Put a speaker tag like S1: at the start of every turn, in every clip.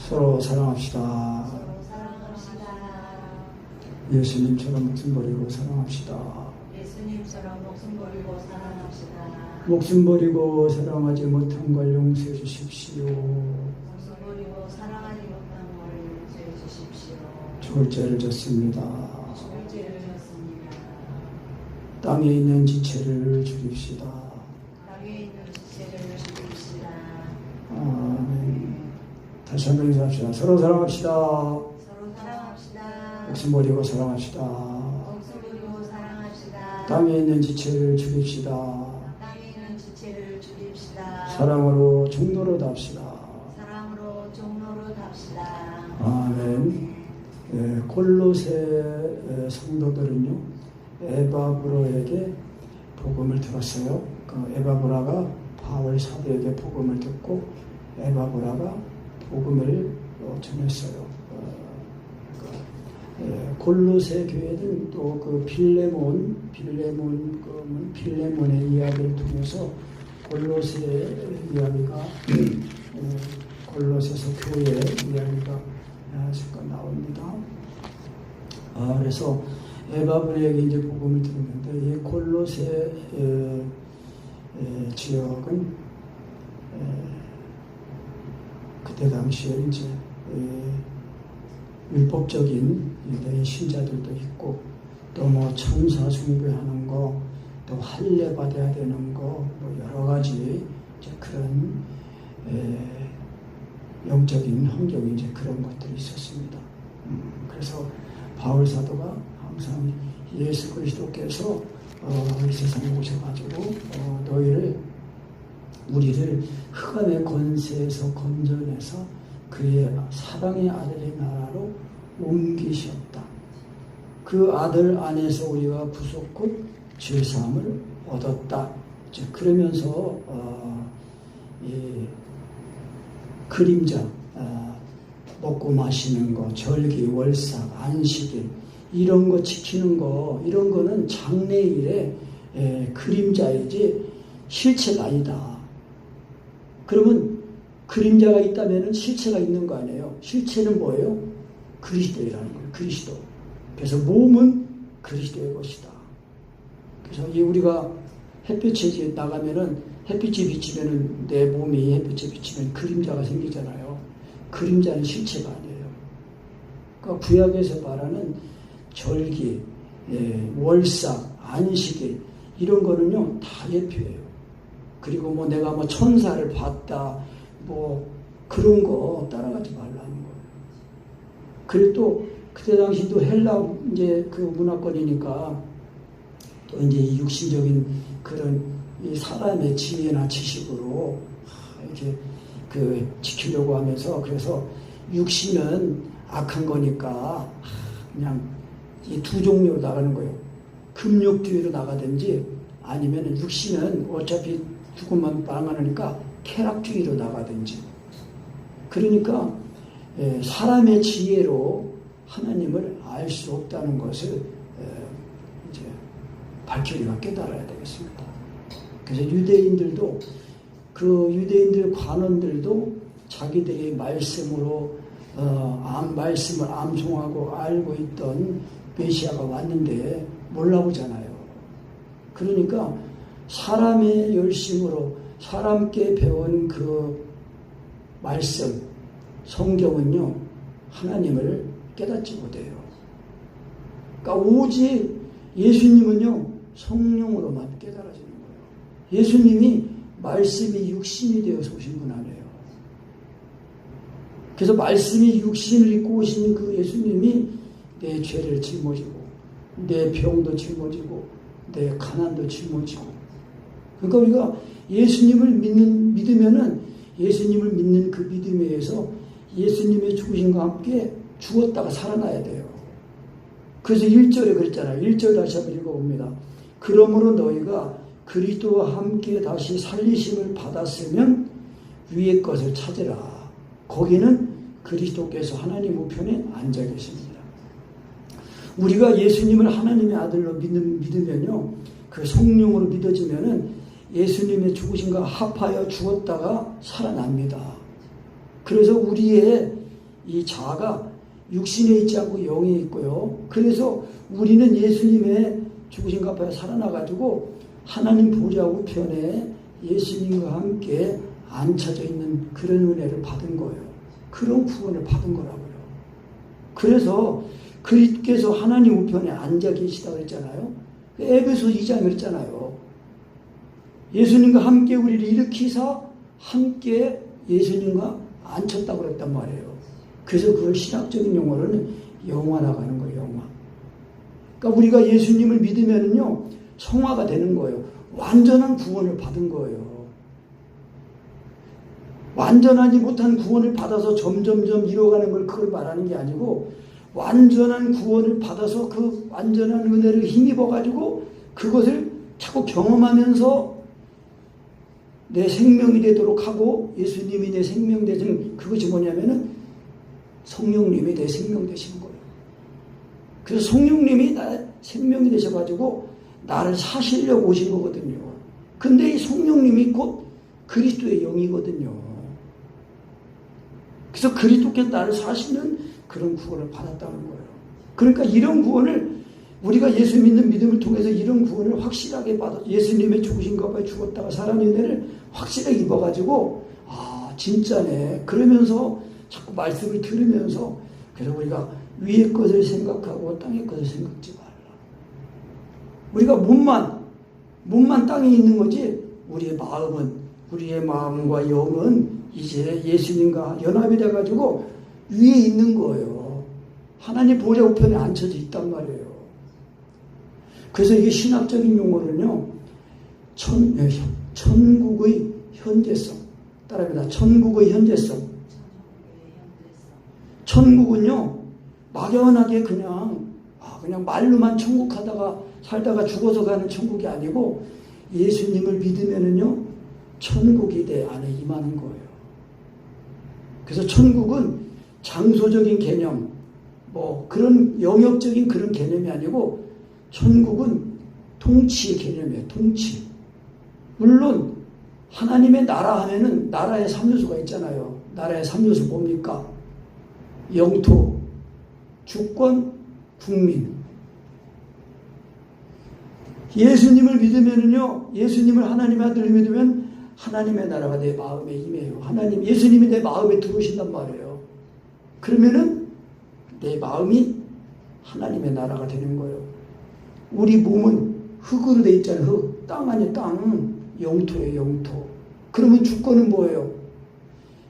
S1: 서로 사랑합시다.
S2: 서로 사랑합시다.
S1: 예수님처럼 목숨 버리고 사랑합시다.
S2: 예수님처럼 목숨 버리고 사랑합시다.
S1: 목숨 버리고 사랑하지 못한 걸 용서해 주십시오.
S2: 목숨 버리고 사랑하지 못한 걸 용서해 주십시오.
S1: 죽을 죄를 졌습니다.
S2: 죽을 죄를 졌습니다.
S1: 땅에 있는 지체를 죽입시다.
S2: 땅에 있는 지체를 죽입시다.
S1: 아멘. 다시 한번 인사합시다. 서로 사랑합시다.
S2: 서로 사랑합시다.
S1: 목숨 버리고 사랑합시다.
S2: 목숨 버리고 사랑합시다.
S1: 땅에 있는 지체를 죽입시다.
S2: 땅에 있는 지체를 죽입시다.
S1: 사랑으로 종로로 답시다.
S2: 사랑으로 종로로 답시다.
S1: 아멘. 골로새 성도들은요, 에바브로에게 복음을 들었어요. 그 에바브라가 바울 사도에게 복음을 듣고 에바브라가 복음을 전했어요. 골로새 교회는 또 그 빌레몬의 이야기를 통해서 골로새 이야기가 골로새서 교회 이야기가 잠깐 나옵니다. 그래서 에바브레에게 이제 복음을 들었는데 이 골로새 지역은 그때 당시에 이제 율법적인 유대인 신자들도 있고 또 뭐 천사 숭배하는 거, 또 할례 받아야 되는 거, 뭐 여러 가지 이제 그런 영적인 환경이 이제 그런 것들이 있었습니다. 그래서 바울 사도가 항상 예수 그리스도께서 이 세상에 오셔가지고 우리를 흑암의 권세에서 건져내서 그의 사랑의 아들의 나라로 옮기셨다. 그 아들 안에서 우리가 구속 곧 죄사함을 얻었다. 그러면서 이 그림자, 먹고 마시는 거, 절기, 월삭, 안식일 이런 거 지키는 거, 이런 거는 장래일의 그림자이지 실체가 아니다. 그러면 그림자가 있다면 실체가 있는 거 아니에요? 실체는 뭐예요? 그리스도이라는 거예요. 그리스도. 그래서 몸은 그리스도의 것이다. 그래서 우리가 햇빛에 나가면은 햇빛이 비치면은 내 몸이 햇빛에 비치면 그림자가 생기잖아요. 그림자는 실체가 아니에요. 그러니까 구약에서 말하는 절기, 월삭, 안식일 이런 거는요 다 예표예요. 그리고 뭐 내가 뭐 천사를 봤다, 뭐 그런 거 따라가지 말라는 거예요. 그리고 또 그때 당시도 헬라 이제 그 문화권이니까 또 이제 이 육신적인 그런 이 사람의 지혜나 지식으로 이렇게 그 지키려고 하면서 그래서 육신은 악한 거니까 그냥 이 두 종류로 나가는 거예요. 금욕주의로 나가든지 아니면 육신은 어차피 죽으면 망하니까 쾌락주의로 나가든지. 그러니까 사람의 지혜로 하나님을 알 수 없다는 것을 이제 밝히 우리가 깨달아야 되겠습니다. 그래서 유대인들도 그 유대인들 관원들도 자기들의 말씀으로 말씀을 암송하고 알고 있던 메시아가 왔는데 몰라보잖아요. 그러니까 사람의 열심으로 사람께 배운 그 말씀, 성경은요 하나님을 깨닫지 못해요. 그러니까 오직 예수님은요 성령으로만 깨달아지는 거예요. 예수님이 말씀이 육신이 되어서 오신 분 아니에요. 그래서 말씀이 육신을 입고 오신 그 예수님이 내 죄를 짊어지고 내 병도 짊어지고 내 가난도 짊어지고. 그러니까 우리가 예수님을 믿으면은 예수님을 믿는 그 믿음에 의해서 예수님의 죽으심과 함께 죽었다가 살아나야 돼요. 그래서 1절에 그랬잖아요. 1절 다시 한번 읽어봅니다. 그러므로 너희가 그리스도와 함께 다시 살리심을 받았으면 위의 것을 찾으라. 거기는 그리스도께서 하나님 우편에 앉아 계십니다. 우리가 예수님을 하나님의 아들로 믿으면요, 그 성령으로 믿어지면은 예수님의 죽으심과 합하여 죽었다가 살아납니다. 그래서 우리의 이 자아가 육신에 있지 않고 영에 있고요. 그래서 우리는 예수님의 죽으신 값에 살아나가지고 하나님 보좌 우편에 예수님과 함께 앉혀져 있는 그런 은혜를 받은 거예요. 그런 구원을 받은 거라고요. 그래서 그리스도께서 하나님 우편에 앉아 계시다고 했잖아요. 에베소 2장 그랬잖아요. 예수님과 함께 우리를 일으키사 함께 예수님과 앉혔다고 그랬단 말이에요. 그래서 그걸 신학적인 용어로는 영화라고 하는 거예요. 영화. 그러니까 우리가 예수님을 믿으면요 성화가 되는 거예요. 완전한 구원을 받은 거예요. 완전하지 못한 구원을 받아서 점점점 이뤄가는 걸 그걸 말하는 게 아니고 완전한 구원을 받아서 그 완전한 은혜를 힘입어 가지고 그것을 자꾸 경험하면서 내 생명이 되도록 하고 예수님이 내 생명 되신 그것이 뭐냐면은 성령님이 내 생명 되시는 거예요. 그래서 성령님이 나의 생명이 되셔가지고 나를 사시려고 오신 거거든요. 근데 이 성령님이 곧 그리스도의 영이거든요. 그래서 그리스도께서 나를 사시는 그런 구원을 받았다는 거예요. 그러니까 이런 구원을 우리가 예수 믿는 믿음을 통해서 이런 구원을 확실하게 받아 예수님의 죽으신 것과 죽었다가 살아난 은혜를 확실하게 입어가지고 아 진짜네 그러면서 자꾸 말씀을 들으면서 그래서 우리가 위의 것을 생각하고 땅의 것을 생각지 말라. 우리가 몸만 땅에 있는 거지 우리의 마음과 영은 이제 예수님과 연합이 돼가지고 위에 있는 거예요. 하나님 보좌 우편에 앉혀져 있단 말이에요. 그래서 이게 신학적인 용어는요, 천국의 현재성. 따라합니다. 천국의 현재성. 천국은요, 막연하게 그냥 말로만 천국 하다가 살다가 죽어서 가는 천국이 아니고 예수님을 믿으면은요, 천국이 내 안에 임하는 거예요. 그래서 천국은 장소적인 개념, 그런 영역적인 그런 개념이 아니고 천국은 통치의 개념이에요. 통치. 물론 하나님의 나라 하면은 나라의 3요소가 있잖아요. 나라의 3요소 뭡니까? 영토, 주권, 국민. 예수님을 믿으면은요, 예수님을 하나님의 아들을 믿으면 하나님의 나라가 내 마음에 임해요. 예수님이 내 마음에 들어오신단 말이에요. 그러면은 내 마음이 하나님의 나라가 되는 거예요. 우리 몸은 흙으로 돼 있잖아요. 흙. 땅 아니에요. 땅. 영토예요. 영토. 그러면 주권은 뭐예요?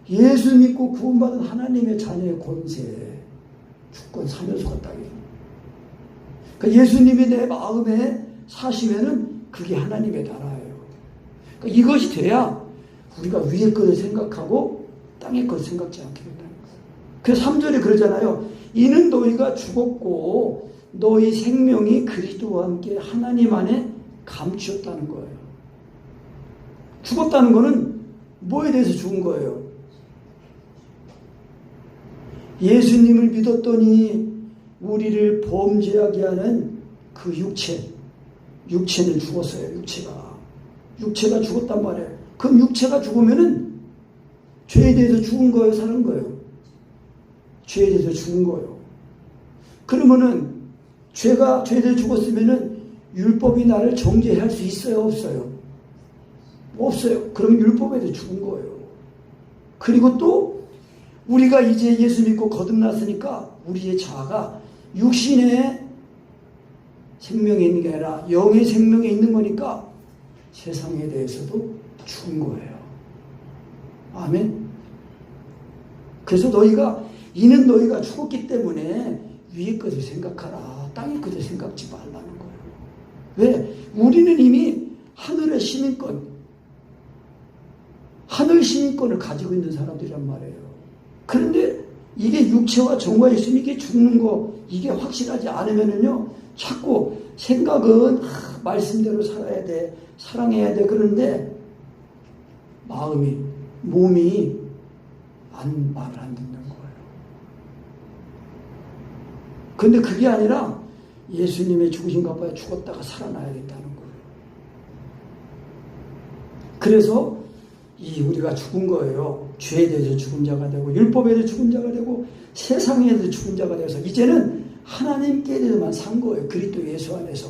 S1: 예수 믿고 구원받은 하나님의 자녀의 권세. 주권 3요소가 땅이에요. 그러니까 예수님이 내 마음에 사시면은 그게 하나님의 나라예요. 그러니까 이것이 돼야 우리가 위의 것을 생각하고 땅의 것을 생각지 않게 된다는 거예요. 그래서 3절에 그러잖아요. 이는 너희가 죽었고 너희 생명이 그리스도와 함께 하나님 안에 감추었다는 거예요. 죽었다는 거는 뭐에 대해서 죽은 거예요? 예수님을 믿었더니 우리를 범죄하게 하는 그 육체는 죽었어요. 육체가 죽었단 말이에요. 그럼 육체가 죽으면은 죄에 대해서 죽은 거예요? 사는 거예요? 죄에 대해서 죽은 거예요. 그러면은 죄에 대해서 죽었으면은 율법이 나를 정죄할 수 있어요? 없어요? 없어요. 그럼 율법에 대해서 죽은 거예요. 그리고 또 우리가 이제 예수 믿고 거듭났으니까 우리의 자아가 육신의 생명에 있는 게 아니라 영의 생명에 있는 거니까 세상에 대해서도 죽은 거예요. 아멘. 그래서 이는 너희가 죽었기 때문에 위의 것을 생각하라. 땅의 것을 생각지 말라는 거예요. 왜? 우리는 이미 하늘 시민권을 가지고 있는 사람들이란 말이에요. 그런데 이게 육체와 정과 있으면 이게 죽는 거, 이게 확실하지 않으면은요, 자꾸 생각은 말씀대로 살아야 돼, 사랑해야 돼. 그런데 몸이 말을 안 듣는 거예요. 근데 그게 아니라 예수님의 죽으신 것보다 죽었다가 살아나야겠다는 거예요. 그래서 우리가 죽은 거예요. 죄에 대해서 죽은 자가 되고 율법에 대해서 죽은 자가 되고 세상에 대해서 죽은 자가 되어서 이제는 하나님께 대해서만 산 거예요. 그리스도 예수 안에서.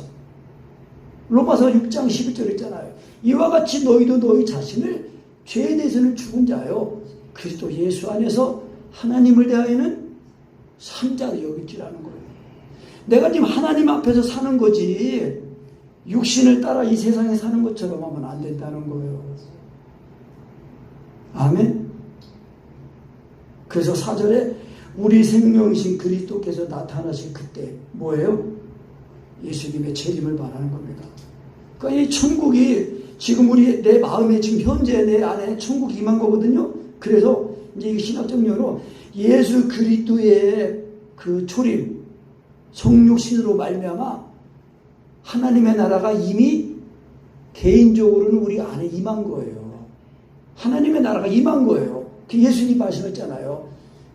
S1: 로마서 6장 11절 있잖아요. 이와 같이 너희도 너희 자신을 죄에 대해서는 죽은 자요 그리스도 예수 안에서 하나님을 대하여는 산 자로 여기지라는 거예요. 내가 지금 하나님 앞에서 사는 거지 육신을 따라 이 세상에 사는 것처럼 하면 안 된다는 거예요. 아멘. 그래서 4절에 우리 생명이신 그리스도께서 나타나실 그때 뭐예요? 예수님의 재림을 말하는 겁니다. 그러니까 이 천국이 지금 내 마음에 지금 현재 내 안에 천국이 임한 거거든요. 그래서 이제 이 신학적 용어로 예수 그리스도의 그 초림 성육신으로 말미암아 하나님의 나라가 이미 개인적으로는 우리 안에 임한 거예요. 하나님의 나라가 임한 거예요. 예수님 말씀했잖아요.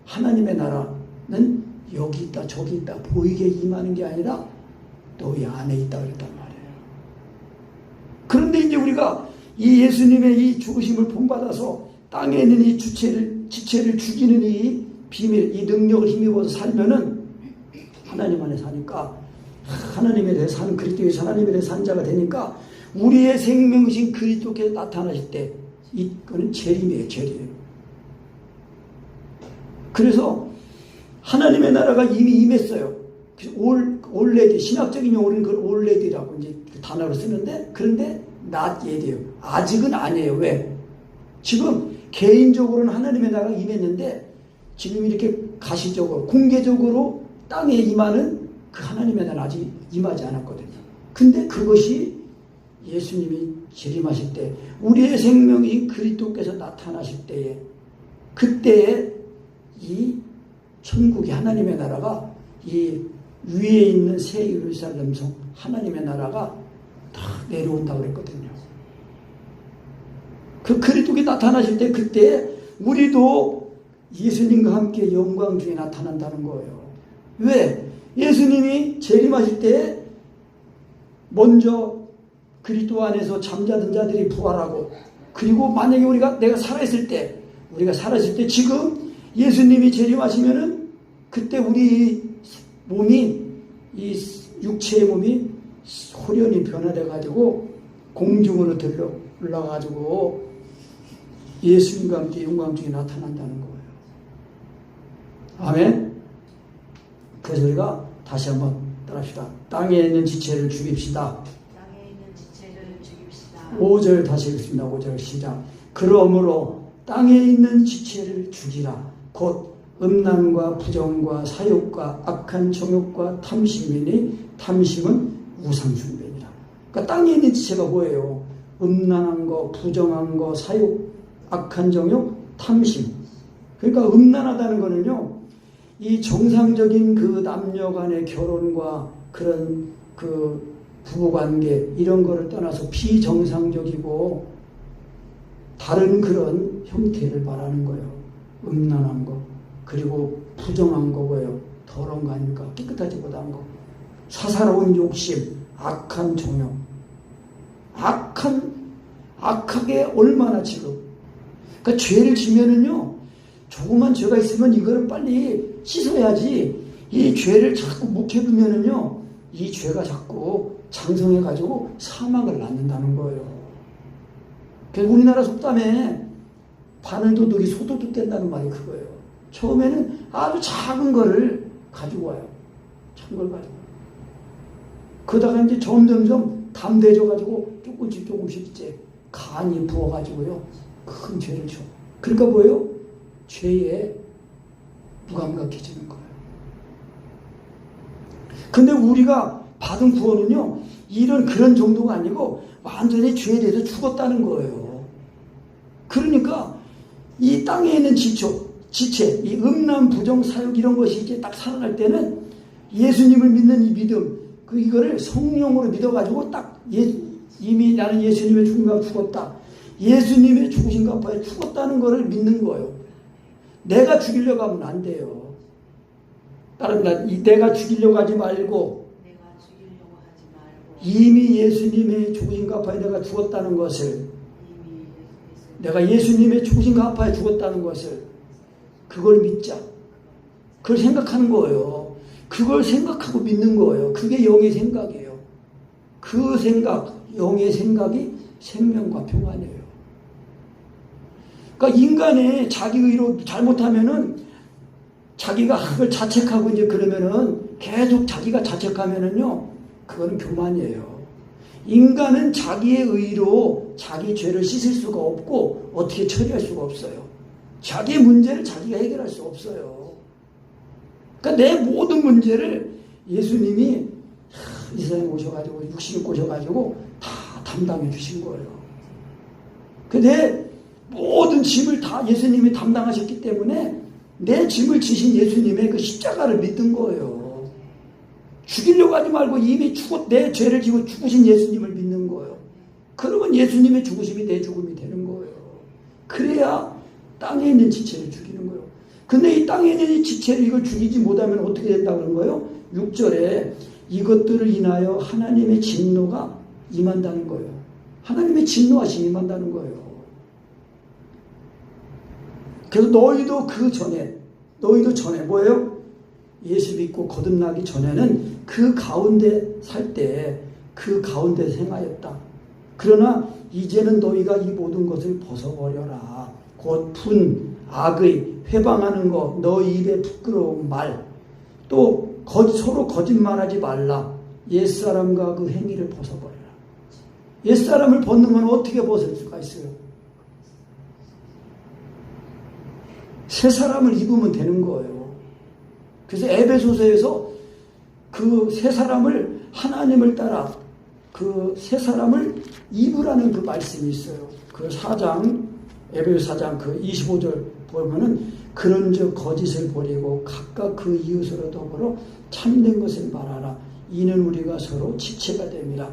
S1: 하나님의 나라는 여기 있다 저기 있다 보이게 임하는 게 아니라 너희 안에 있다 그랬단 말이에요. 그런데 이제 우리가 이 예수님의 이 죽으심을 본받아서 땅에 있는 이 지체를 죽이는 이 비밀, 이 능력을 힘입어서 살면은 하나님 안에 사니까 하나님에 대해 사는 그리스도의 하나님에 대해 산 자가 되니까 우리의 생명이신 그리스도께서 나타나실 때 이거는 재림이에요. 재림. 그래서 하나님의 나라가 이미 임했어요. 올레디 신학적인 용어는 그걸 올레디라고 이제 그 단어로 쓰는데 그런데 not yet이에요. 아직은 아니에요. 왜? 지금 개인적으로는 하나님의 나라가 임했는데 지금 이렇게 가시적으로 공개적으로 땅에 임하는 그 하나님의 나라 아직 임하지 않았거든요. 근데 그것이 예수님이 재림하실 때 우리의 생명이 그리스도께서 나타나실 때에 그때에 이 천국이 하나님의 나라가 이 위에 있는 새 예루살렘 성 하나님의 나라가 다 내려온다고 그랬거든요. 그 그리스도가 나타나실 때 그때 우리도 예수님과 함께 영광 중에 나타난다는 거예요. 왜? 예수님이 재림하실 때 먼저 그리스도 안에서 잠자던 자들이 부활하고 그리고 만약에 내가 살아있을 때 우리가 살아있을 때 지금 예수님이 재림하시면은 그때 우리 몸이 이 육체의 몸이 호련히 변화돼 가지고 공중으로 들러 올라가 가지고 예수님과 함께 영광 중에 나타난다는 거예요. 아멘. 그래서 우리가 다시 한번 따라합시다. 땅에 있는 지체를 죽입시다.
S2: 땅에 있는 지체를 죽입시다.
S1: 5절 다시 읽습니다. 5절 시작. 그러므로 땅에 있는 지체를 죽이라. 곧 음란과 부정과 사욕과 악한 정욕과 탐심이니 탐심은 우상숭배니라. 그러니까 땅에 있는 지체가 뭐예요? 음란한 거, 부정한 거, 사욕, 악한 정욕, 탐심. 그러니까 음란하다는 거는요. 이 정상적인 그 남녀 간의 결혼과 그런 그 부부관계 이런 거를 떠나서 비정상적이고 다른 그런 형태를 말하는 거예요. 음란한 거. 그리고 부정한 거고요. 더러운 거 아닙니까? 깨끗하지 못한 거. 사사로운 욕심, 악한 정욕. 악하게 얼마나 지금. 그러니까 죄를 지면은요. 조그만 죄가 있으면 이거를 빨리 씻어야지. 이 죄를 자꾸 묵혀두면은요. 이 죄가 자꾸 장성해가지고 사망을 낳는다는 거예요. 그래서 우리나라 속담에 바늘도둑이 소도둑 된다는 말이 그거예요. 처음에는 아주 작은 거를 가지고 와요. 작은 걸 가지고. 그러다가 이제 점점점 담대해져가지고 조금씩 이제 간이 부어가지고요. 큰 죄를 줘. 그러니까 뭐예요? 죄에 무감각해지는 거예요. 근데 우리가 받은 구원은요, 그런 정도가 아니고 완전히 죄에 대해서 죽었다는 거예요. 그러니까 이 땅에 있는 지체, 이 음란, 부정, 사욕 이런 것이 이제 딱 살아날 때는 예수님을 믿는 이 믿음, 이거를 성령으로 믿어가지고 딱 이미 나는 예수님의 죽음과 죽었다. 예수님의 죽으신 값에 죽었다는 것을 믿는 거예요. 내가 죽이려고 하면 안 돼요. 다른 말, 내가 죽이려고 하지 말고 이미 예수님의 죽으신 값에 내가 죽었다는 것을 내가 예수님의 죽으심과 아파에 죽었다는 것을 그걸 믿자. 그걸 생각하는 거예요. 그걸 생각하고 믿는 거예요. 그게 영의 생각이에요. 그 생각, 영의 생각이 생명과 평안이에요. 그러니까 인간의 자기 의로 잘못하면은 자기가 그걸 자책하고 이제 그러면은 계속 자기가 자책하면은요, 그거는 교만이에요. 인간은 자기의 의로 자기 죄를 씻을 수가 없고 어떻게 처리할 수가 없어요. 자기의 문제를 자기가 해결할 수 없어요. 그러니까 내 모든 문제를 예수님이 이 세상에 오셔가지고 육신을 꼬셔가지고 다 담당해 주신 거예요. 내 모든 짐을 다 예수님이 담당하셨기 때문에 내 짐을 지신 예수님의 그 십자가를 믿는 거예요. 죽이려고 하지 말고 이미 내 죄를 지고 죽으신 예수님을 믿는 거예요. 그러면 예수님의 죽으심이 내 죽음이 되는 거예요. 그래야 땅에 있는 지체를 죽이는 거예요. 근데 이 땅에 있는 이 지체를 이걸 죽이지 못하면 어떻게 된다고 그런 거예요? 6절에 이것들을 인하여 하나님의 진노가 임한다는 거예요. 하나님의 진노하심이 임한다는 거예요. 그래서 너희도 전에 뭐예요? 예수 믿고 거듭나기 전에는 그 가운데 살 때 그 가운데 생하였다. 그러나 이제는 너희가 이 모든 것을 벗어버려라. 곧 분, 악의, 회방하는 것, 너희 입에 부끄러운 말, 또 서로 거짓말하지 말라. 옛사람과 그 행위를 벗어버려라. 옛사람을 벗는 건 어떻게 벗을 수가 있어요? 새 사람을 입으면 되는 거예요. 그래서 에베소서에서 그 새 사람을 하나님을 따라 그 새 사람을 입으라는 그 말씀이 있어요. 그 4장 에베소 4장 그 25절 보면은 그런즉 거짓을 버리고 각각 그 이웃으로 더불어 참된 것을 말하라. 이는 우리가 서로 지체가 됩니다.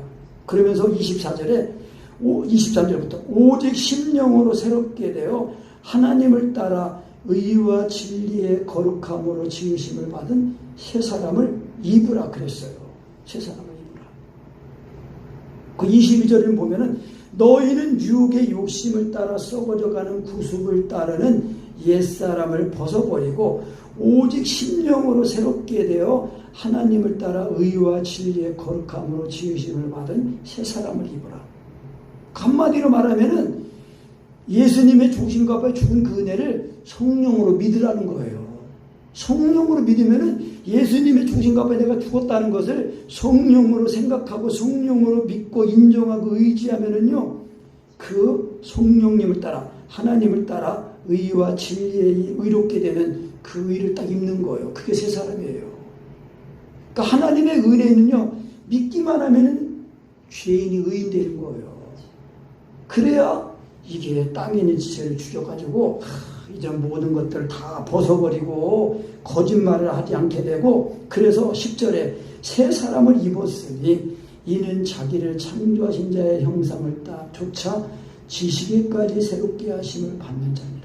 S1: 그러면서 23절부터 오직 심령으로 새롭게 되어 하나님을 따라 의와 진리의 거룩함으로 지으심을 받은 새 사람을 입으라 그랬어요. 새 사람을 입으라. 그 22절을 보면은 너희는 유혹의 욕심을 따라 썩어져가는 구습을 따르는 옛사람을 벗어버리고 오직 심령으로 새롭게 되어 하나님을 따라 의와 진리의 거룩함으로 지으심을 받은 새 사람을 입으라. 한마디로 말하면은 예수님의 죽으심과 아파에 죽은 그 은혜를 성령으로 믿으라는 거예요. 성령으로 믿으면은 예수님의 죽으심과 아파에 내가 죽었다는 것을 성령으로 생각하고 성령으로 믿고 인정하고 의지하면은요, 그 성령님을 따라 하나님을 따라 의와 진리에 의롭게 되는 그 의를 딱 입는 거예요. 그게 새 사람이에요. 그러니까 하나님의 은혜는요, 믿기만 하면은 죄인이 의인 되는 거예요. 그래야 이게 땅에 있는 지체를 죽여가지고 이제 모든 것들을 다 벗어버리고 거짓말을 하지 않게 되고, 그래서 10절에 새 사람을 입었으니 이는 자기를 창조하신 자의 형상을 쫓아 지시기까지 새롭게 하심을 받는 자니라.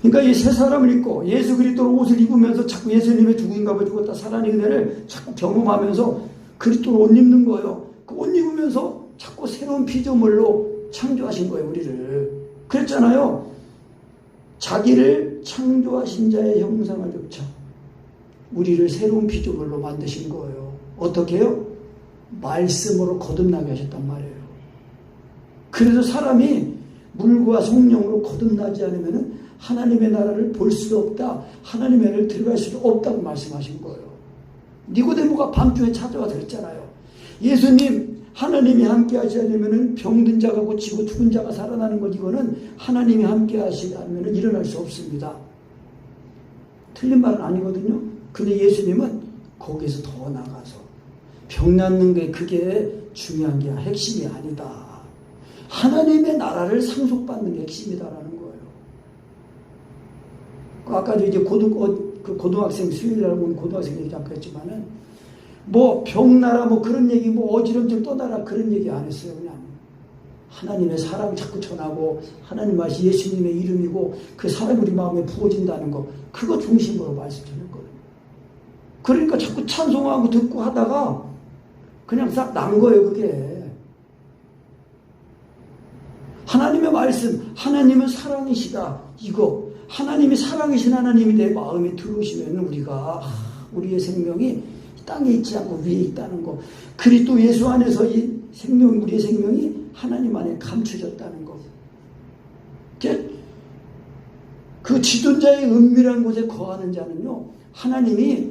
S1: 그러니까 이 새 사람을 입고 예수 그리스도로 옷을 입으면서 자꾸 예수님의 죽음과 아파에 죽었다 살아난 은혜를 자꾸 경험하면서 그리스도로 옷 입는 거예요. 그 옷 입으면서 자꾸 새로운 피조물로 창조하신 거예요, 우리를. 그랬잖아요. 자기를 창조하신 자의 형상을 쫓아 우리를 새로운 피조물로 만드신 거예요. 어떻게 해요? 말씀으로 거듭나게 하셨단 말이에요. 그래서 사람이 물과 성령으로 거듭나지 않으면 하나님의 나라를 볼 수도 없다. 하나님의 나라를 들어갈 수도 없다고 말씀하신 거예요. 니고데모가 밤중에 찾아와서 그랬잖아요. 예수님, 하나님이 함께 하시려면 병든 자가 고치고 죽은 자가 살아나는 것, 이거는 하나님이 함께 하시려면 일어날 수 없습니다. 틀린 말은 아니거든요. 근데 예수님은 거기서 더 나가서 병 낫는 게 그게 중요한 게 핵심이 아니다. 하나님의 나라를 상속받는 게 핵심이다라는 거예요. 아까도 이제 고등학생 수요일이라고 하는 고등학생 얘기 잠깐 했지만은 뭐 병나라 뭐 그런 얘기 뭐 어지럼증 떠나라 그런 얘기 안 했어요. 그냥 하나님의 사랑 자꾸 전하고 하나님 말씀 예수님의 이름이고 그 사랑이 우리 마음에 부어진다는 거, 그거 중심으로 말씀 전할 거예요. 그러니까 자꾸 찬송하고 듣고 하다가 그냥 싹 난 거예요. 그게 하나님의 말씀, 하나님은 사랑이시다. 이거 하나님이 사랑이신 하나님이 내 마음에 들어오시면 우리가 우리의 생명이 땅에 있지 않고 위에 있다는 거. 그리스도 예수 안에서 이 생명, 우리의 생명이 하나님 안에 감춰졌다는 거. 그 지존자의 은밀한 곳에 거하는 자는요, 하나님이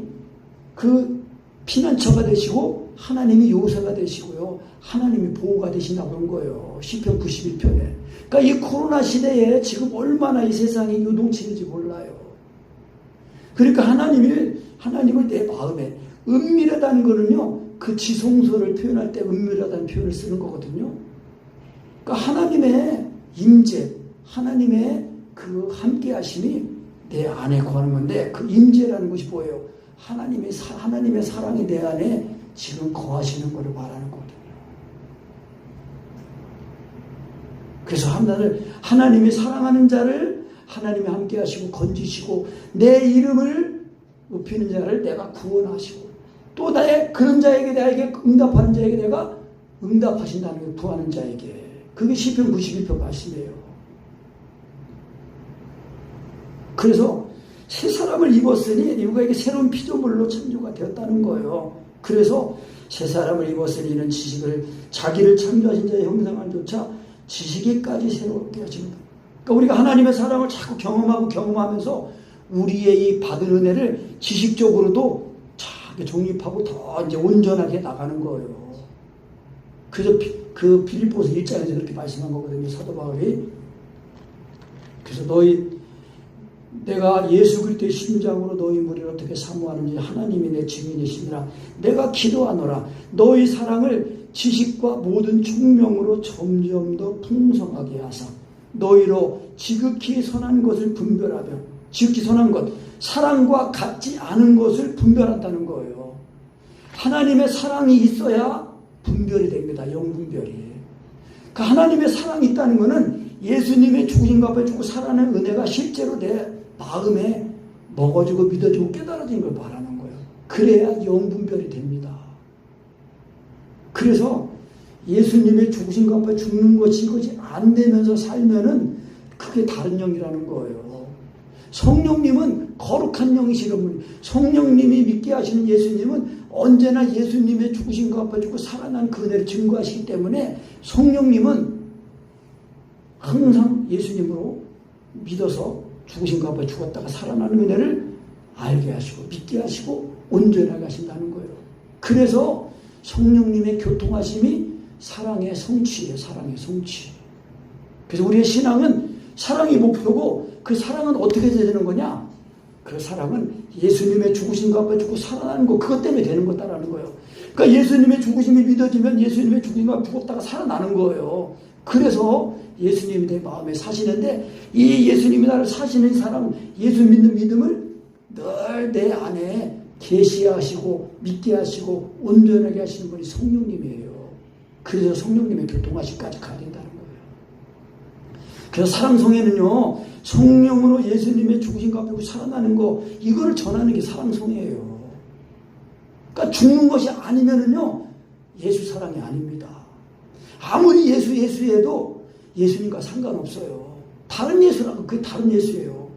S1: 그 피난처가 되시고 하나님이 요새가 되시고요, 하나님이 보호가 되신다고 그런 거예요. 시편 91편에. 그러니까 이 코로나 시대에 지금 얼마나 이 세상이 요동치는지 몰라요. 그러니까 하나님을 내 마음에, 은밀하다는 거는요, 그 지성소를 표현할 때 은밀하다는 표현을 쓰는 거거든요. 그러니까 하나님의 임재, 하나님의 그 함께 하심이 내 안에 거하는 건데, 그 임재라는 것이 뭐예요? 하나님의 사랑이 내 안에 지금 거하시는 것을 말하는 거거든요. 그래서 하나님이 사랑하는 자를 하나님이 함께 하시고 건지시고, 내 이름을 높이는 자를 내가 구원하시고, 또 그런 자에게, 나에게 응답하는 자에게 내가 응답하신다는 게 구하는 자에게. 그게 시편 91편 말씀이에요. 그래서 새 사람을 입었으니 누구에게 새로운 피조물로 창조가 되었다는 거예요. 그래서 새 사람을 입었으니 이는 지식을, 자기를 창조하신 자의 형상을 조차 지식에까지 새롭게 하십니다. 그러니까 우리가 하나님의 사랑을 자꾸 경험하면서 우리의 이 받은 은혜를 지식적으로도 자기 독립하고 더 이제 온전하게 나가는 거예요. 그래서 그 빌립보서 1장에서 그렇게 말씀한 거거든요, 사도 바울이. 그래서 내가 예수 그리스도의 심장으로 너희 무리를 어떻게 사모하는지 하나님이 내 증인이시니라. 내가 기도하노라. 너희 사랑을 지식과 모든 총명으로 점점 더 풍성하게 하사 너희로 지극히 선한 것을 분별하며, 지극히 선한 것, 사랑과 같지 않은 것을 분별한다는 거예요. 하나님의 사랑이 있어야 분별이 됩니다. 영분별이. 그 하나님의 사랑이 있다는 것은 예수님의 죽으신 값에 주고 살아나는 은혜가 실제로 내 마음에 먹어지고 믿어지고 깨달아지는 걸 말하는 거예요. 그래야 영분별이 됩니다. 그래서 예수님의 죽으신 값에 죽는 것이 이것이 안 되면서 살면은 그게 다른 영이라는 거예요. 성령님은 거룩한 영이시는 분, 성령님이 믿게 하시는 예수님은 언제나 예수님의 죽으신 값에 죽고 살아난 그 은혜를 증거하시기 때문에 성령님은 항상 예수님으로 믿어서 죽으신 값에 죽었다가 살아나는 은혜를 알게 하시고 믿게 하시고 온전하게 하신다는 거예요. 그래서 성령님의 교통하심이 사랑의 성취예요. 사랑의 성취. 그래서 우리의 신앙은 사랑이 목표고, 그 사랑은 어떻게 되는 거냐? 그 사랑은 예수님의 죽으신 값에 죽고 살아나는 거, 그것 때문에 되는 거다라는 거예요. 그러니까 예수님의 죽으심이 믿어지면 예수님의 죽으신 값에 죽었다가 살아나는 거예요. 그래서 예수님이 내 마음에 사시는데, 이 예수님이 나를 사시는 사랑, 예수 믿는 믿음을 늘 내 안에 계시하시고 믿게 하시고 온전하게 하시는 분이 성령님이에요. 그래서 성령님의 교통하심까지 가야 된다는 거예요. 그래서 사랑송에는요, 성령으로 예수님의 죽으신 값에 죽고 살아나는 거, 이거를 전하는 게 사랑송이에요. 그러니까 죽는 것이 아니면은요, 예수 사랑이 아닙니다. 아무리 예수해도 예수님과 상관없어요. 다른 예수라고, 그게 다른 예수예요.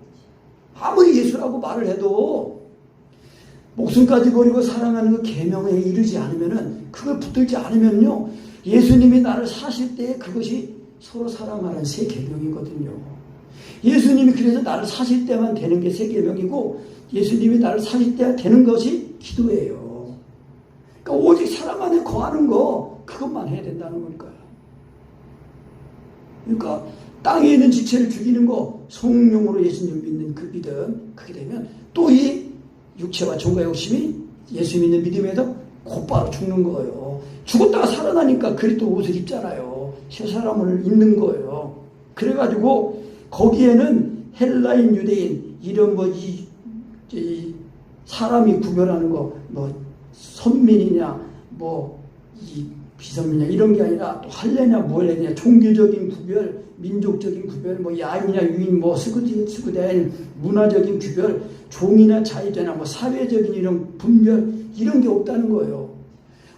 S1: 아무리 예수라고 말을 해도 목숨까지 버리고 사랑하는 그 계명에 이르지 않으면은, 그걸 붙들지 않으면요, 예수님이 나를 사실 때 그것이 서로 사랑하는 새 계명이거든요. 예수님이 그래서 나를 사실 때만 되는 게 새 계명이고, 예수님이 나를 사실 때 되는 것이 기도예요. 그러니까 오직 사랑 안에 거하는 거, 그것만 해야 된다는 거니까요. 그러니까 땅에 있는 지체를 죽이는 거, 성령으로 예수님 믿는 그 믿음, 그게 되면 또 이 육체와 종과 욕심이 예수 믿는 믿음에도 곧바로 죽는 거예요. 죽었다가 살아나니까 그리스도 옷을 입잖아요. 새 사람을 입는 거예요. 그래가지고 거기에는 헬라인, 유대인, 이런 이 사람이 구별하는 거, 선민이냐, 이 비선민이냐, 이런 게 아니라 또 할례냐, 뭐할례냐, 종교적인 구별, 민족적인 구별, 야인이냐, 유인, 스구대인, 문화적인 구별, 종이나 자유자나, 사회적인 이런 분별, 이런 게 없다는 거예요.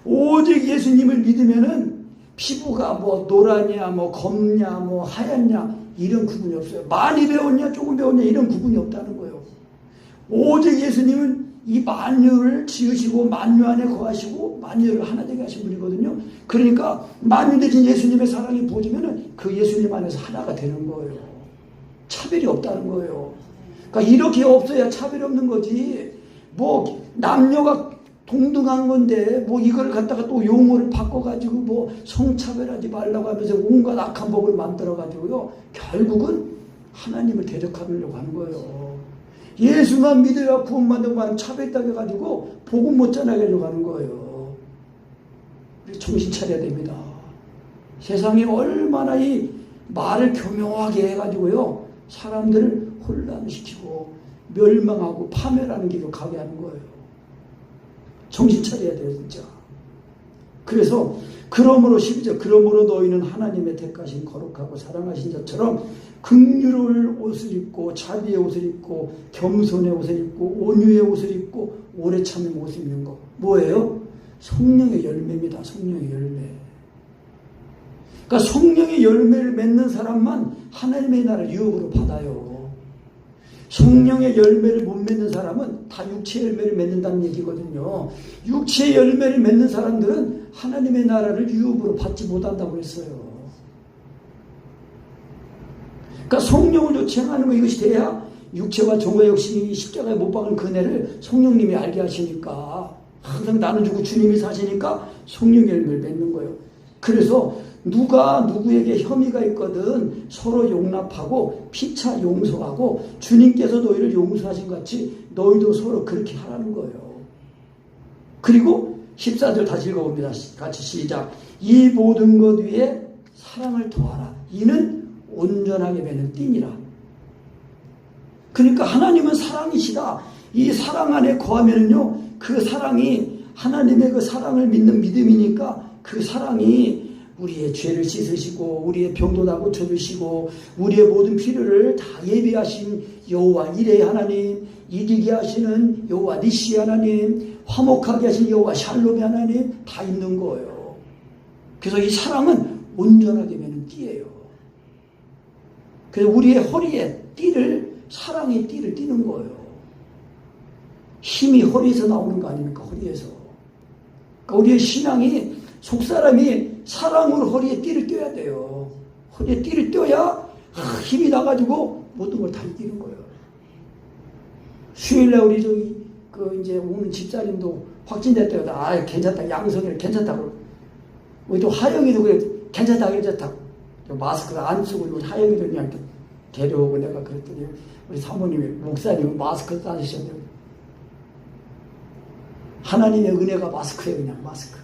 S1: 오직 예수님을 믿으면은 피부가 뭐 노랗냐, 뭐 검냐, 뭐 하얗냐 이런 구분이 없어요. 많이 배웠냐, 조금 배웠냐 이런 구분이 없다는 거예요. 오직 예수님은 이 만유를 지으시고 만유 안에 거하시고 만유를 하나 되게 하신 분이거든요. 그러니까 만유 대신 예수님의 사랑이 부어지면은 그 예수님 안에서 하나가 되는 거예요. 차별이 없다는 거예요. 그러니까 이렇게 없어야 차별이 없는 거지. 뭐 남녀가 동등한 건데 뭐 이걸 갖다가 또 용어를 바꿔가지고 뭐 성차별하지 말라고 하면서 온갖 악한 법을 만들어가지고요. 결국은 하나님을 대적하려고 하는 거예요. 예수만 믿어야 구원받는 거는 차별당해 가지고 복음 못 전하려고 하는 거예요. 우리 정신 차려야 됩니다. 세상이 얼마나 이 말을 교묘하게 해가지고요 사람들을 혼란시키고 멸망하고 파멸하는 길로 가게 하는 거예요. 정신 차려야 돼요, 진짜. 그래서 그러므로 12절 그러므로 너희는 하나님의 택하신 거룩하고 사랑하신 자처럼 긍휼의 옷을 입고 자비의 옷을 입고 겸손의 옷을 입고 온유의 옷을 입고 오래 참는 옷을 입는 거 뭐예요? 성령의 열매입니다. 성령의 열매. 그러니까 성령의 열매를 맺는 사람만 하나님의 나라를 유업으로 받아요. 성령의 열매를 못 맺는 사람은 다 육체의 열매를 맺는다는 얘기거든요. 육체의 열매를 맺는 사람들은 하나님의 나라를 유업으로 받지 못한다고 했어요. 그러니까 성령을 요청하는 거 이것이 돼야 육체와 정과 역시 십자가에 못 박은 그네를 성령님이 알게 하시니까 항상 나눠주고 주님이 사시니까 성령의 열매를 맺는 거예요. 그래서 누가 누구에게 혐의가 있거든 서로 용납하고 피차 용서하고 주님께서 너희를 용서하신 같이 너희도 서로 그렇게 하라는 거예요. 그리고 14절 다시 읽어봅니다. 같이 시작. 이 모든 것 위에 사랑을 더하라. 이는 온전하게 맺는 띠니라. 그러니까 하나님은 사랑이시다. 이 사랑 안에 거하면은요 그 사랑이 하나님의 그 사랑을 믿는 믿음이니까 그 사랑이 우리의 죄를 씻으시고 우리의 병도 다 고쳐주시고 우리의 모든 필요를 다 예비하신 여호와 이레 하나님, 이기게 하시는 여호와 니시 하나님, 화목하게 하신 여호와 샬롬의 하나님 다 있는 거예요. 그래서 이 사랑은 온전하게 매는 띠예요. 그래서 우리의 허리에 띠를 사랑의 띠를 띠는 거예요. 힘이 허리에서 나오는 거 아닙니까? 허리에서. 그러니까 우리의 신앙이 속사람이 사랑으로 허리에 띠를 떼야 돼요. 허리에 띠를 떼야 힘이 나가지고 모든 걸 다 이기는 거예요. 수요일날 우리 저기 이제 오는 집사님도 확진됐다고 괜찮다 양성이라 괜찮다고 우리 또 하영이도 그래 괜찮다 마스크 안 쓰고 우리 하영이도 그냥 데려오고 내가 그랬더니 우리 사모님이 목사님 마스크 따주셨네요. 하나님의 은혜가 마스크예요. 그냥 마스크.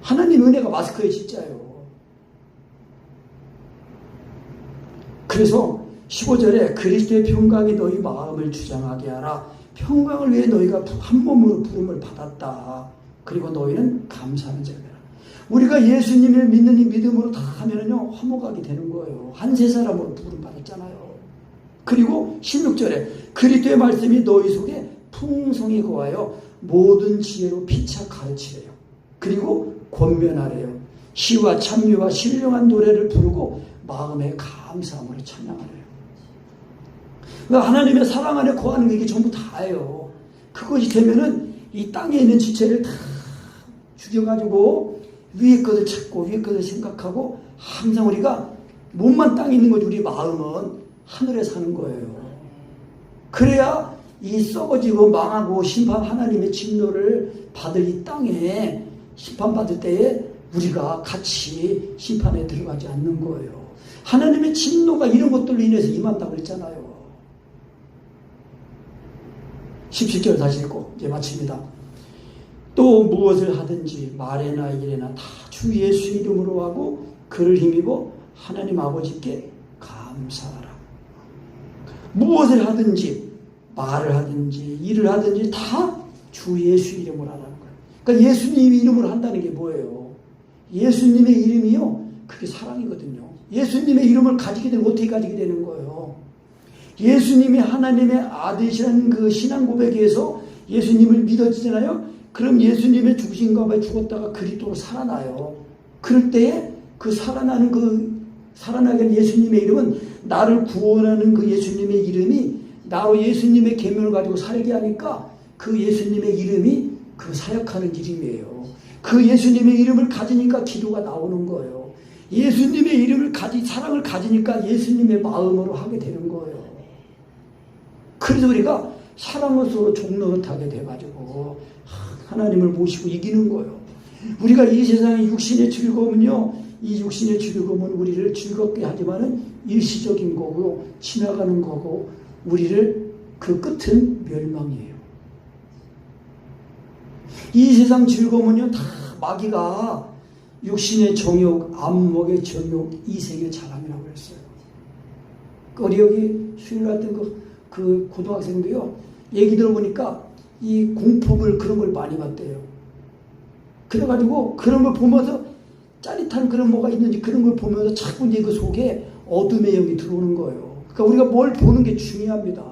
S1: 하나님 은혜가 마스크예요. 진짜요. 그래서 15절에 그리스도의 평강이 너희 마음을 주장하게 하라. 평강을 위해 너희가 한 몸으로 부름을 받았다. 그리고 너희는 감사하는 자가 되라. 우리가 예수님을 믿는 이 믿음으로 다 하면은요 화목하게 되는 거예요. 한 세 사람으로 부름 받았잖아요. 그리고 16절에 그리스도의 말씀이 너희 속에 풍성히 거하여 모든 지혜로 피차 가르치래요. 그리고 권면하래요. 시와 찬미와 신령한 노래를 부르고 마음의 감사함으로 찬양하래요. 그러니까 하나님의 사랑 안에 거하는 게 이게 전부 다예요. 그것이 되면은 이 땅에 있는 지체를 다 죽여가지고 위에 것을 찾고 위에 것을 생각하고 항상 우리가 몸만 땅에 있는 거지 우리 마음은 하늘에 사는 거예요. 그래야 이 썩어지고 망하고 심판 하나님의 진노를 받을 이 땅에 심판받을 때에 우리가 같이 심판에 들어가지 않는 거예요. 하나님의 진노가 이런 것들로 인해서 임한다고 그랬잖아요. 17절 다시 읽고 이제 마칩니다. 또 무엇을 하든지 말에나 일에나 다 주 예수 이름으로 하고 그를 힘입어 하나님 아버지께 감사하라. 무엇을 하든지 말을 하든지 일을 하든지 다 주 예수 이름으로 하라는 거예요. 그러니까 예수님 이름으로 한다는 게 뭐예요? 예수님의 이름이요 그게 사랑이거든요. 예수님의 이름을 가지게 되면 어떻게 가지게 되는 거예요? 예수님이 하나님의 아들이시라는 그 신앙 고백에서 예수님을 믿어지잖아요. 그럼 예수님의 죽으신가 봐 죽었다가 그리스도로 살아나요. 그럴 때에 그 살아나게 된 예수님의 이름은 나를 구원하는 그 예수님의 이름이 나로 예수님의 계명을 가지고 살게 하니까 그 예수님의 이름이 그 사역하는 이름이에요. 그 예수님의 이름을 가지니까 기도가 나오는 거예요. 예수님의 이름을 사랑을 가지니까 예수님의 마음으로 하게 되는 거예요. 그래서 우리가 사랑으로 서로 종노릇하게 돼가지고 하나님을 모시고 이기는 거예요. 우리가 이 세상의 육신의 즐거움은요, 이 육신의 즐거움은 우리를 즐겁게 하지만은 일시적인 거고 지나가는 거고 우리를 그 끝은 멸망이에요. 이 세상 즐거움은요 다 마귀가 육신의 정욕, 안목의 정욕, 이생의 자랑이라고 했어요. 우리 여기 수요일 했던 그 고등학생도요 얘기 들어보니까 이 공포물 그런 걸 많이 봤대요. 그래가지고 그런 걸 보면서 짜릿한 그런 뭐가 있는지 그런 걸 보면서 자꾸 이제 그 속에 어둠의 영이 들어오는 거예요. 그러니까 우리가 뭘 보는 게 중요합니다.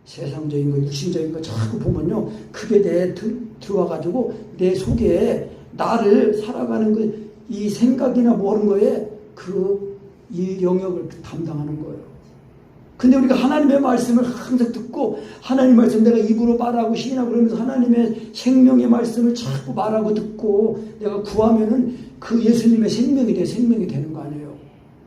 S1: 세상적인 거, 육신적인 거 자꾸 보면요, 그게 들어와가지고 내 속에 나를 살아가는 이 생각이나 모르는 거에 이 영역을 담당하는 거예요. 근데 우리가 하나님의 말씀을 항상 듣고 하나님의 말씀 내가 입으로 말하고 시인하고 그러면서 하나님의 생명의 말씀을 자꾸 말하고 듣고 내가 구하면은 그 예수님의 생명이 되는 거 아니에요.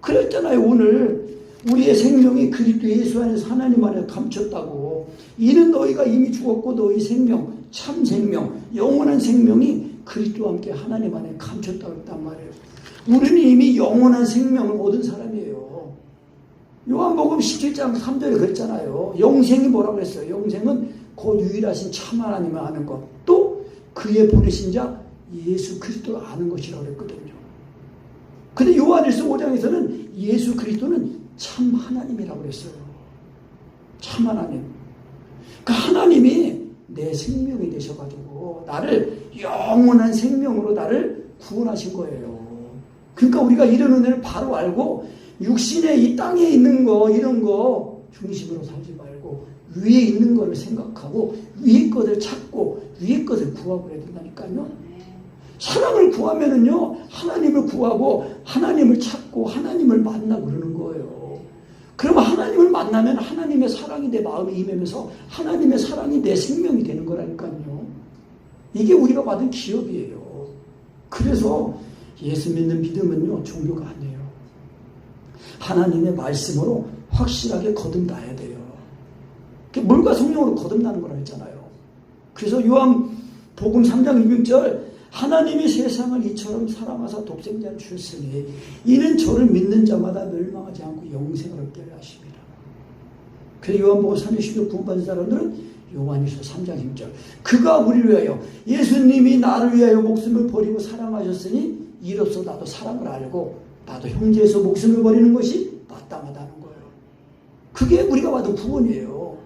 S1: 그랬잖아요. 오늘 우리의 생명이 그리스도 예수 안에서 하나님 안에 감췄다고. 이는 너희가 이미 죽었고 너희 생명, 참 생명, 영원한 생명이 그리스도와 함께 하나님 안에 감췄다고 했단 말이에요. 우리는 이미 영원한 생명을 얻은 사람이에요. 요한복음 17장 3절에 그랬잖아요. 영생이 뭐라고 그랬어요? 영생은 그 유일하신 참 하나님을 아는 것, 또 그의 보내신 자 예수 그리스도를 아는 것이라고 그랬거든요. 근데 요한일서 5장에서는 예수 그리스도는 참 하나님이라고 그랬어요. 참 하나님. 그러니까 하나님이 내 생명이 되셔가지고 나를 영원한 생명으로 나를 구원하신 거예요. 그러니까 우리가 이런 은혜를 바로 알고 육신의 이 땅에 있는 거 이런 거 중심으로 살지 말고 위에 있는 거를 생각하고 위에 것을 찾고 위에 것을 구하고 해야 된다니까요. 사랑을 구하면은요 하나님을 구하고 하나님을 찾고 하나님을 만나고 그러는 거예요. 그러면 하나님을 만나면 하나님의 사랑이 내 마음에 임하면서 하나님의 사랑이 내 생명이 되는 거라니까요. 이게 우리가 받은 기업이에요. 그래서 예수 믿는 믿음은요 종교가 아니에요. 하나님의 말씀으로 확실하게 거듭나야 돼요. 물과 성령으로 거듭나는 거라 했잖아요. 그래서 요한복음 3장 6절 하나님이 세상을 이처럼 사랑하사 독생자를 주셨으니 이는 저를 믿는 자마다 멸망하지 않고 영생을 얻게 하십니다. 그래서 요한복음 3장 10절 구원받은 사람들은 요한일서 3장 10절 그가 우리를 위하여 예수님이 나를 위하여 목숨을 버리고 사랑하셨으니 이로써 나도 사랑을 알고 나도 형제에서 목숨을 버리는 것이 마땅하다는 거예요. 그게 우리가 받은 구원이에요.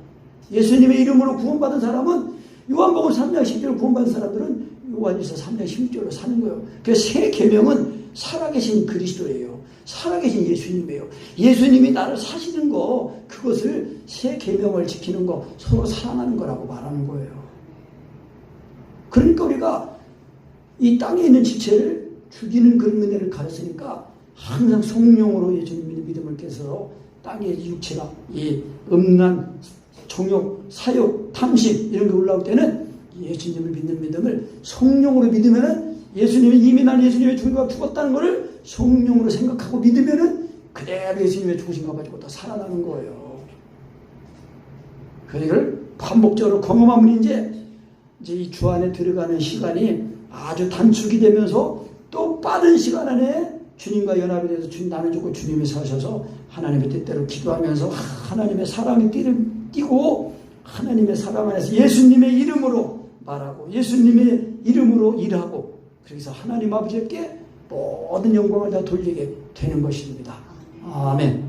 S1: 예수님의 이름으로 구원받은 사람은 요한복음 3장 10절 구원받은 사람들은 요한일서 3장 16절로 사는 거예요. 그래서 새 계명은 살아계신 그리스도예요. 살아계신 예수님이에요. 예수님이 나를 사시는 거 그것을 새 계명을 지키는 거 서로 사랑하는 거라고 말하는 거예요. 그러니까 우리가 이 땅에 있는 지체를 죽이는 그런 은혜를 가르치니까 항상 성령으로 예수님 믿음을 깨서 땅의 육체가 이 음란, 종욕, 사욕, 탐심 이런 게 올라올 때는 예수님을 믿는 믿음을 성령으로 믿으면은 예수님이 이미 난 예수님의 죽었다는 것을 성령으로 생각하고 믿으면은 그대로 예수님의 죽으신 거 가지고 다 살아나는 거예요. 그걸 반복적으로 경험하면 이제 이 주 안에 들어가는 시간이 아주 단축이 되면서 또 빠른 시간 안에 주님과 연합이 돼서 나는 죽고 주님이 사셔서 하나님의 뜻대로 기도하면서 하나님의 사랑의 띠를 띠고 하나님의 사랑 안에서 예수님의 이름으로 말하고 예수님의 이름으로 일하고 그래서 하나님 아버지께 모든 영광을 다 돌리게 되는 것입니다. 아멘.